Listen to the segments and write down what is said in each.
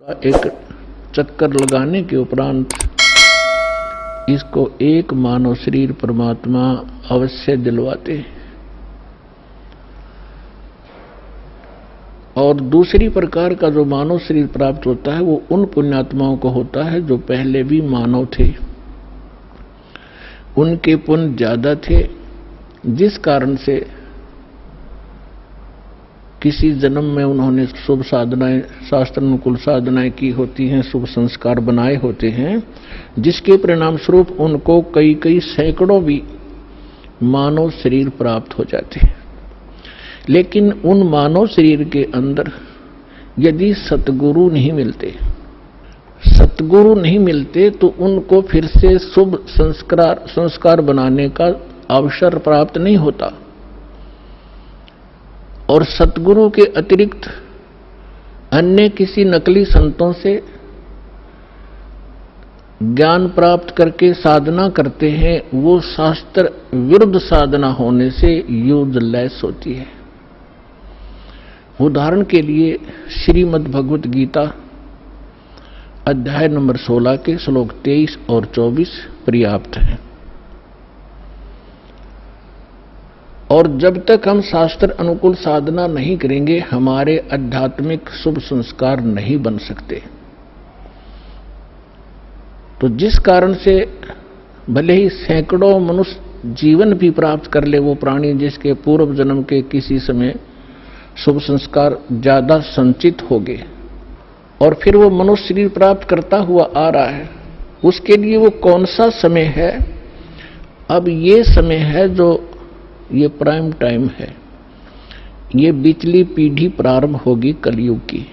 एक चक्कर लगाने के उपरांत इसको एक मानव शरीर परमात्मा अवश्य दिलवाते हैं। और दूसरी प्रकार का जो मानव शरीर प्राप्त होता है वो उन पुण्यात्माओं को होता है जो पहले भी मानव थे, उनके पुण्य ज्यादा थे, जिस कारण से किसी जन्म में उन्होंने शुभ साधनाएं, शास्त्र अनुकूल साधनाएं की होती हैं, शुभ संस्कार बनाए होते हैं, जिसके परिणाम स्वरूप उनको कई कई सैकड़ों भी मानव शरीर प्राप्त हो जाते हैं। लेकिन उन मानव शरीर के अंदर यदि सतगुरु नहीं मिलते तो उनको फिर से शुभ संस्कार बनाने का अवसर प्राप्त नहीं होता। और सतगुरु के अतिरिक्त अन्य किसी नकली संतों से ज्ञान प्राप्त करके साधना करते हैं, वो शास्त्र विरुद्ध साधना होने से यूजलेस होती है। उदाहरण के लिए श्रीमद् भगवत गीता अध्याय नंबर 16 के श्लोक 23 और 24 पर्याप्त हैं। और जब तक हम शास्त्र अनुकूल साधना नहीं करेंगे, हमारे आध्यात्मिक शुभ संस्कार नहीं बन सकते। तो जिस कारण से भले ही सैकड़ों मनुष्य जीवन भी प्राप्त कर ले वो प्राणी, जिसके पूर्व जन्म के किसी समय शुभ संस्कार ज्यादा संचित हो गए और फिर वो मनुष्य शरीर प्राप्त करता हुआ आ रहा है, उसके लिए वो कौन सा समय है? अब ये समय है जो ये प्राइम टाइम है, ये बिचली पीढ़ी प्रारंभ होगी कलयुग की।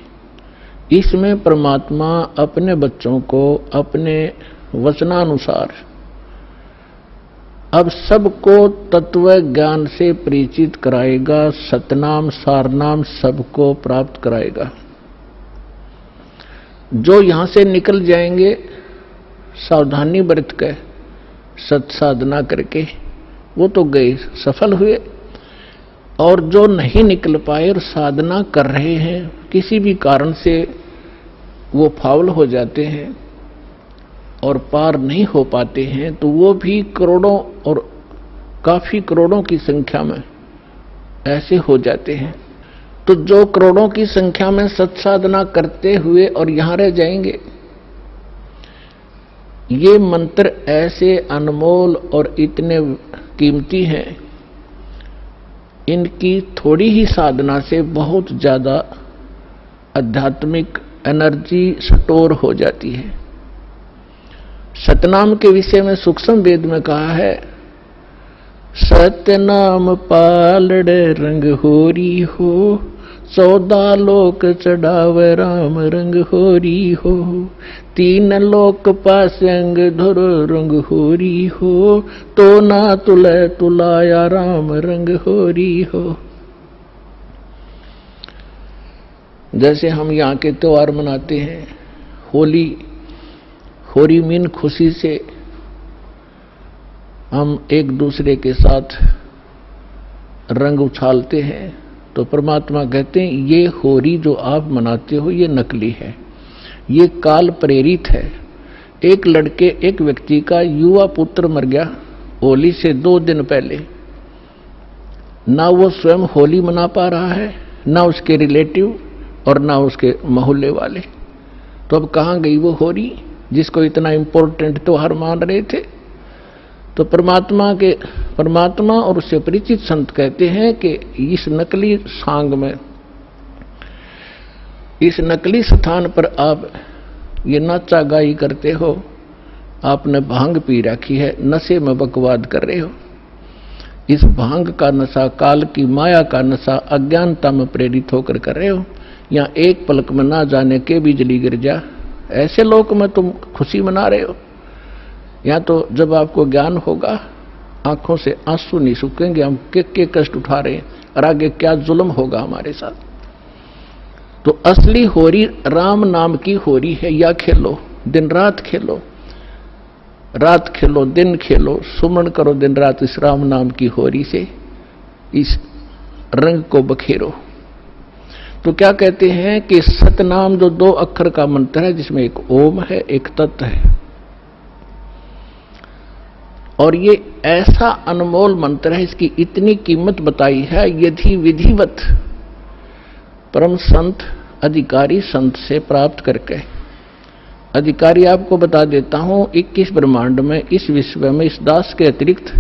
इसमें परमात्मा अपने बच्चों को अपने वचनानुसार अब सबको तत्व ज्ञान से परिचित कराएगा, सतनाम सारनाम सबको प्राप्त कराएगा। जो यहां से निकल जाएंगे सावधानी बरत कर सत साधना करके, वो तो गए, सफल हुए। और जो नहीं निकल पाए और साधना कर रहे हैं, किसी भी कारण से वो फाउल हो जाते हैं और पार नहीं हो पाते हैं, तो वो भी करोड़ों और काफी करोड़ों की संख्या में ऐसे हो जाते हैं। तो जो करोड़ों की संख्या में सत्साधना करते हुए और यहां रह जाएंगे, ये मंत्र ऐसे अनमोल और इतने कीमती हैं, इनकी थोड़ी ही साधना से बहुत ज्यादा आध्यात्मिक एनर्जी स्टोर हो जाती है। सतनाम के विषय में सूक्ष्म वेद में कहा है, सतनाम पालड़े रंग होरी हो, 14 लोक चढ़ावे राम रंग होरी हो, 3 लोक पास अंग धुर रंग होरी हो, तो ना तुले तुलाया राम रंग होरी हो। जैसे हम यहाँ के त्योहार मनाते हैं, होली मीन खुशी से हम एक दूसरे के साथ रंग उछालते हैं, तो परमात्मा कहते हैं ये होली जो आप मनाते हो ये नकली है, ये काल प्रेरित है। एक व्यक्ति का युवा पुत्र मर गया होली से 2 दिन पहले, ना वो स्वयं होली मना पा रहा है, ना उसके रिलेटिव और ना उसके मोहल्ले वाले। तो अब कहाँ गई वो होली जिसको इतना इंपॉर्टेंट त्योहार मान रहे थे? तो परमात्मा और उससे परिचित संत कहते हैं कि इस नकली सांग में, इस नकली स्थान पर आप ये नाचा गाई करते हो, आपने भांग पी रखी है, नशे में बकवाद कर रहे हो। इस भांग का नशा, काल की माया का नशा अज्ञानता में प्रेरित होकर कर रहे हो। यहाँ एक पलक में ना जाने के बिजली गिर जा, ऐसे लोक में तुम खुशी मना रहे हो। या तो जब आपको ज्ञान होगा, आंखों से आंसू नहीं सूखेंगे, हम के कष्ट उठा रहे हैं और आगे क्या जुल्म होगा हमारे साथ। तो असली होरी राम नाम की होरी है। या खेलो, दिन रात खेलो, रात खेलो दिन खेलो, सुमन करो दिन रात इस राम नाम की होरी से, इस रंग को बखेरो। तो क्या कहते हैं कि सतनाम जो 2 अक्षर का मंत्र है, जिसमें एक ओम है, एक तत् है, और ये ऐसा अनमोल मंत्र है, इसकी इतनी कीमत बताई है। यदि विधिवत परम संत अधिकारी संत से प्राप्त करके, अधिकारी आपको बता देता हूं, 21 ब्रह्मांड में, इस विश्व में, इस दास के अतिरिक्त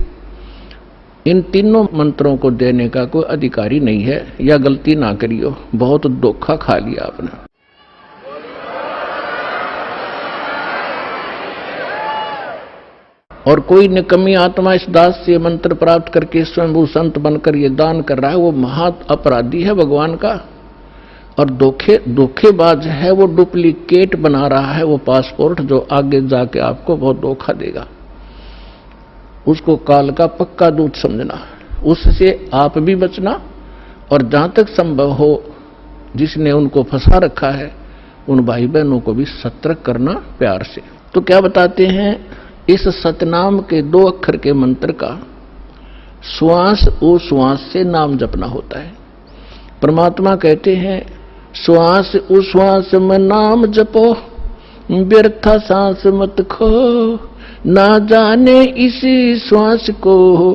इन तीनों मंत्रों को देने का कोई अधिकारी नहीं है। या गलती ना करियो, बहुत धोखा खा लिया आपने। और कोई निकम्मी आत्मा इस दास से मंत्र प्राप्त करके स्वयं संत बनकर ये दान कर रहा है, वो महा अपराधी है भगवान का, और धोखेबाज है, वो डुप्लीकेट बना रहा है वो पासपोर्ट, जो आगे जाके आपको बहुत धोखा देगा। उसको काल का पक्का दूत समझना, उससे आप भी बचना, और जहां तक संभव हो जिसने उनको फंसा रखा है उन भाई बहनों को भी सतर्क करना प्यार से। तो क्या बताते हैं, इस सतनाम के 2 अक्षर के मंत्र का श्वास उश्वास से नाम जपना होता है। परमात्मा कहते हैं, श्वास उश्वास में नाम जपो, व्यर्था सांस मत खो, ना जाने इसी श्वास को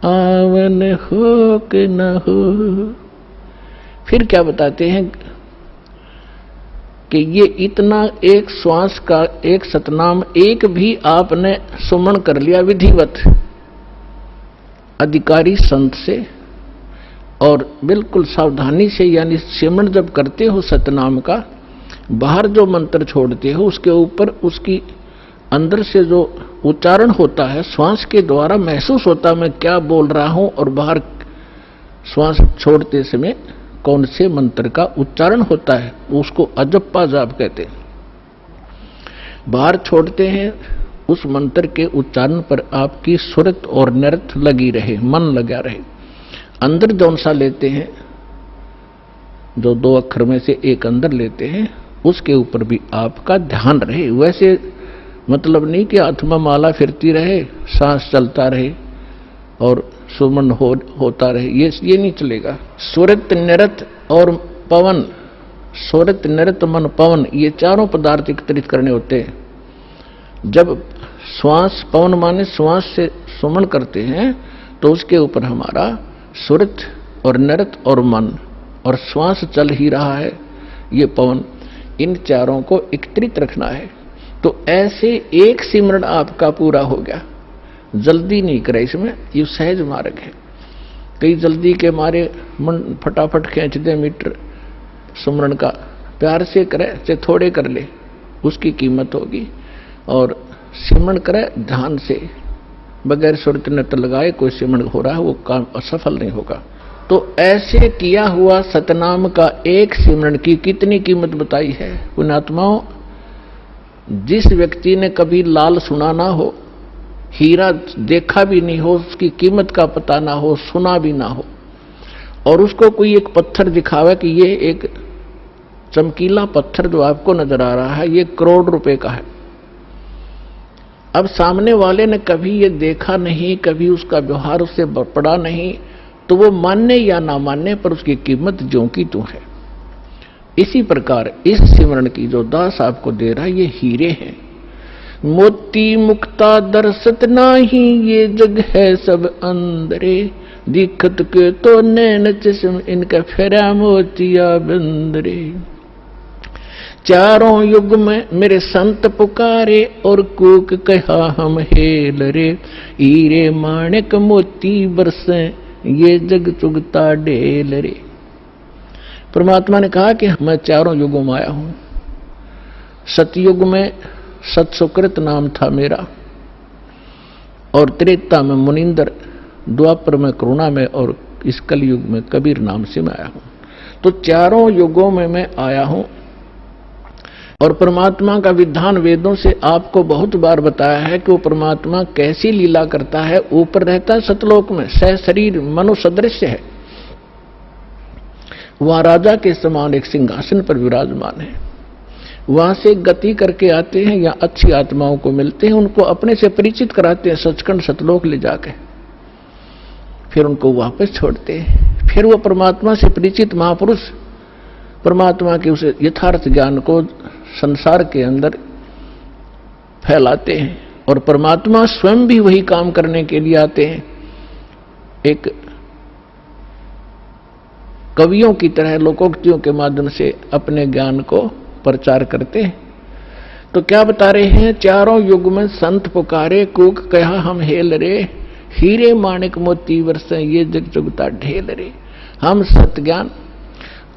आवन हो कि न हो। फिर क्या बताते हैं कि ये इतना एक श्वास का एक सतनाम एक भी आपने सुमन कर लिया विधिवत अधिकारी संत से, और बिल्कुल सावधानी से, यानी सिमरण जब करते हो सतनाम का, बाहर जो मंत्र छोड़ते हो उसके ऊपर उसकी अंदर से जो उच्चारण होता है, श्वास के द्वारा महसूस होता है मैं क्या बोल रहा हूं, और बाहर श्वास छोड़ते समय कौन से मंत्र का उच्चारण होता है, उसको अजप्पा जाप कहते हैं। बाहर छोड़ते हैं, उस मंत्र के उच्चारण पर आपकी सुरत और नृत लगी रहे, मन लगा रहे। अंदर जौन सा लेते हैं, जो 2 अक्षर में से एक अंदर लेते हैं, उसके ऊपर भी आपका ध्यान रहे। वैसे मतलब नहीं कि हाथ में माला फिरती रहे, सांस चलता रहे और सुमन होता रहे, ये नहीं चलेगा। सुरत नृत और पवन, सुरत नृत मन पवन, ये चारों पदार्थ एकत्रित करने होते हैं। जब श्वास, पवन माने श्वास से सुमन करते हैं, तो उसके ऊपर हमारा सुरत और नृत और मन, और श्वास चल ही रहा है, ये पवन, इन चारों को एकत्रित रखना है। तो ऐसे एक सिमरण आपका पूरा हो गया। जल्दी नहीं करे इसमें, ये सहज मार्ग है। कई जल्दी के मारे मन फटाफट खींच दे मीटर सुमरण का, प्यार से करे चाहे थोड़े कर ले, उसकी कीमत होगी। और सिमरण करे ध्यान से, बगैर सुरत नृत लगाए कोई सिमरण हो रहा है, वो काम असफल नहीं होगा। तो ऐसे किया हुआ सतनाम का एक सिमरण की कितनी कीमत बताई है पुण्यात्माओं। जिस व्यक्ति ने कभी लाल सुना ना हो, हीरा देखा भी नहीं हो, उसकी कीमत का पता ना हो, सुना भी ना हो, और उसको कोई एक पत्थर दिखावे कि ये एक चमकीला पत्थर जो आपको नजर आ रहा है, ये करोड़ रुपए का है। अब सामने वाले ने कभी ये देखा नहीं, कभी उसका व्यवहार उससे पड़ा नहीं, तो वो मानने या ना मानने पर उसकी कीमत ज्यों की त्यों है। इसी प्रकार इस सिमरण की जो दास आपको दे रहा है, ये हीरे हैं। मोती मुक्ता दरसत नाही, ये जग है सब अंदरे, दिखत के तो नैन चश्म इनका फेरा मोतिया बंदरे। चारों युग में मेरे संत पुकारे, और कूक कहा हम हेल रे, हीरे माणिक मोती बरसे, ये जग चुगता ढेल रे। परमात्मा ने कहा कि मैं चारों युगों में आया हूं। सतयुग में सतसुकृत नाम था मेरा, और त्रेता में मुनिंदर, द्वापर में करुणा में, और इस कलयुग में कबीर नाम से मैं आया हूं। तो चारों युगों में मैं आया हूं। और परमात्मा का विधान वेदों से आपको बहुत बार बताया है कि वो परमात्मा कैसी लीला करता है। ऊपर रहता है सतलोक में, सह शरीर मनुष्य सदृश्य है, वहां राजा के समान एक सिंहासन पर विराजमान है। वहां से गति करके आते हैं या अच्छी आत्माओं को मिलते हैं, उनको अपने से परिचित कराते हैं सचखंड सतलोक ले जाके, फिर उनको वापस छोड़ते हैं। फिर वो परमात्मा से परिचित महापुरुष परमात्मा के उस यथार्थ ज्ञान को संसार के अंदर फैलाते हैं और परमात्मा स्वयं भी वही काम करने के लिए आते हैं। एक कवियों की तरह लोकोक्तियों के माध्यम से अपने ज्ञान को प्रचार करते हैं। तो क्या बता रहे हैं, चारों युग में संत पुकारे, कूक कहा हम हेल रे, हीरे माणिक मोती वर्षे ये जग जुगता ढेल रे। हम सत्य ज्ञान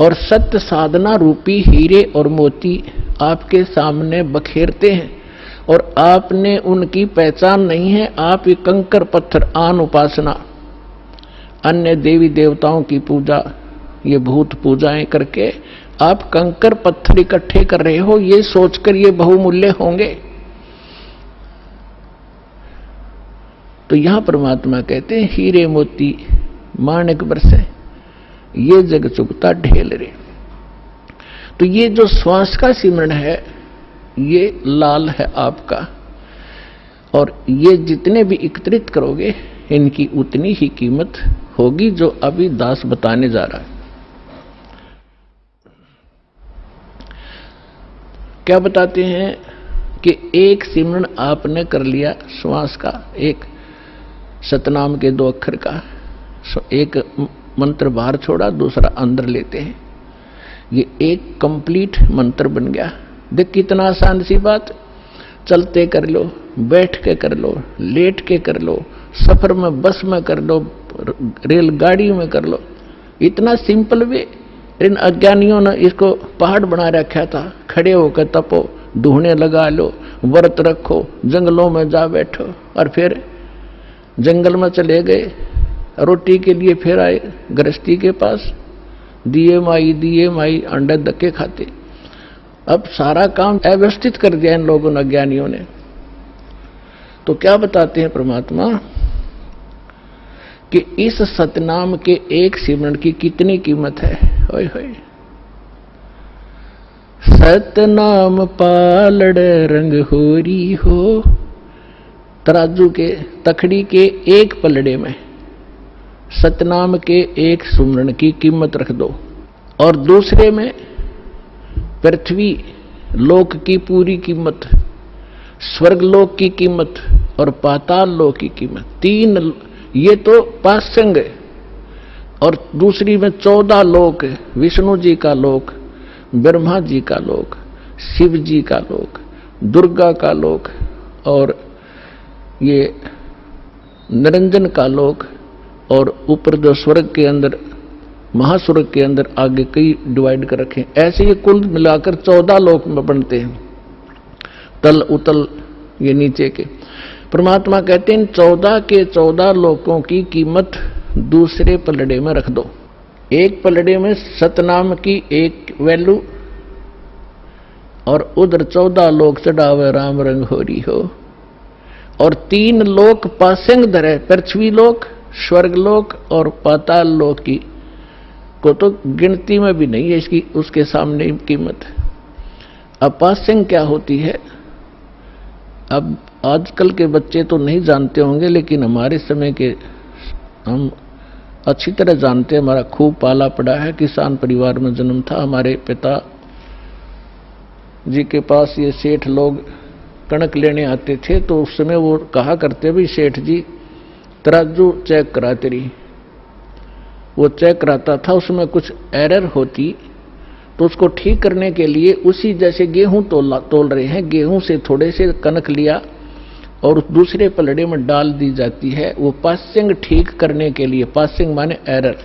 और सत्य साधना रूपी हीरे और मोती आपके सामने बखेरते हैं और आपने उनकी पहचान नहीं है। आप ये कंकर पत्थर आन उपासना, अन्य देवी देवताओं की पूजा, ये भूत पूजाएं करके आप कंकर पत्थर इकट्ठे कर रहे हो, ये सोचकर ये बहुमूल्य होंगे। तो यहां परमात्मा कहते हैं हीरे मोती माणिक बरसे ये जग चुगता ढेल रे। तो ये जो श्वास का सिमरण है ये लाल है आपका, और ये जितने भी एकत्रित करोगे इनकी उतनी ही कीमत होगी जो अभी दास बताने जा रहा है। क्या बताते हैं कि एक सिमरण आपने कर लिया श्वास का, एक सतनाम के 2 अक्षर का, एक मंत्र बाहर छोड़ा दूसरा अंदर लेते हैं, ये एक कंप्लीट मंत्र बन गया। देख कितना आसान सी बात, चलते कर लो, बैठ के कर लो, लेट के कर लो, सफर में बस में कर लो, रेलगाड़ी में कर लो, इतना सिंपल वे। इन अज्ञानियों ने इसको पहाड़ बना रखा था, खड़े होकर तपो, ढूंढने लगा लो, व्रत रखो, जंगलों में जा बैठो, और फिर जंगल में चले गए, रोटी के लिए फिर आए गृहस्थी के पास, दिए माई अंडे धक्के खाते। अब सारा काम अव्यवस्थित कर दिया इन लोगों ने, अज्ञानियों ने। तो क्या बताते हैं परमात्मा कि इस सतनाम के एक सिमरण की कितनी कीमत है। होय होय, सतनाम पालड़ रंग होरी हो। तराजू के तखड़ी के एक पलड़े में सतनाम के एक सुमरण की कीमत रख दो, और दूसरे में पृथ्वी लोक की पूरी कीमत, स्वर्ग लोक की कीमत और पाताल लोक की कीमत। 3 ये तो पासंग है, और दूसरी में 14 लोक, विष्णु जी का लोक, ब्रह्मा जी का लोक, शिव जी का लोक, दुर्गा का लोक, और ये निरंजन का लोक, और ऊपर जो स्वर्ग के अंदर, महास्वर्ग के अंदर आगे कई डिवाइड कर रखे। ऐसे ये कुल मिलाकर 14 लोक में बनते हैं, तल उतल ये नीचे के। परमात्मा कहते हैं 14 के 14 लोकों की कीमत दूसरे पलड़े में रख दो। एक पलड़े में सतनाम की एक वैल्यू, और उधर 14 लोक चढ़ावे राम रंग होरी हो, और 3 लोक पासंग धरे, पृथ्वी लोक, स्वर्ग लोक और पाताल लोक की को तो गिनती में भी नहीं है इसकी, उसके सामने कीमत। अब पासंग क्या होती है, अब आजकल के बच्चे तो नहीं जानते होंगे, लेकिन हमारे समय के हम अच्छी तरह जानते हैं। हमारा खूब पाला पड़ा है, किसान परिवार में जन्म था। हमारे पिता जी के पास ये सेठ लोग कणक लेने आते थे, तो उस समय वो कहा करते, भाई सेठ जी तराजू चेक करा तेरी। वो चेक कराता था, उसमें कुछ एरर होती तो उसको ठीक करने के लिए उसी जैसे गेहूं तोल रहे हैं, गेहूं से थोड़े से कनक लिया और उस दूसरे पलड़े में डाल दी जाती है, वो पासिंग ठीक करने के लिए। पासिंग माने एरर।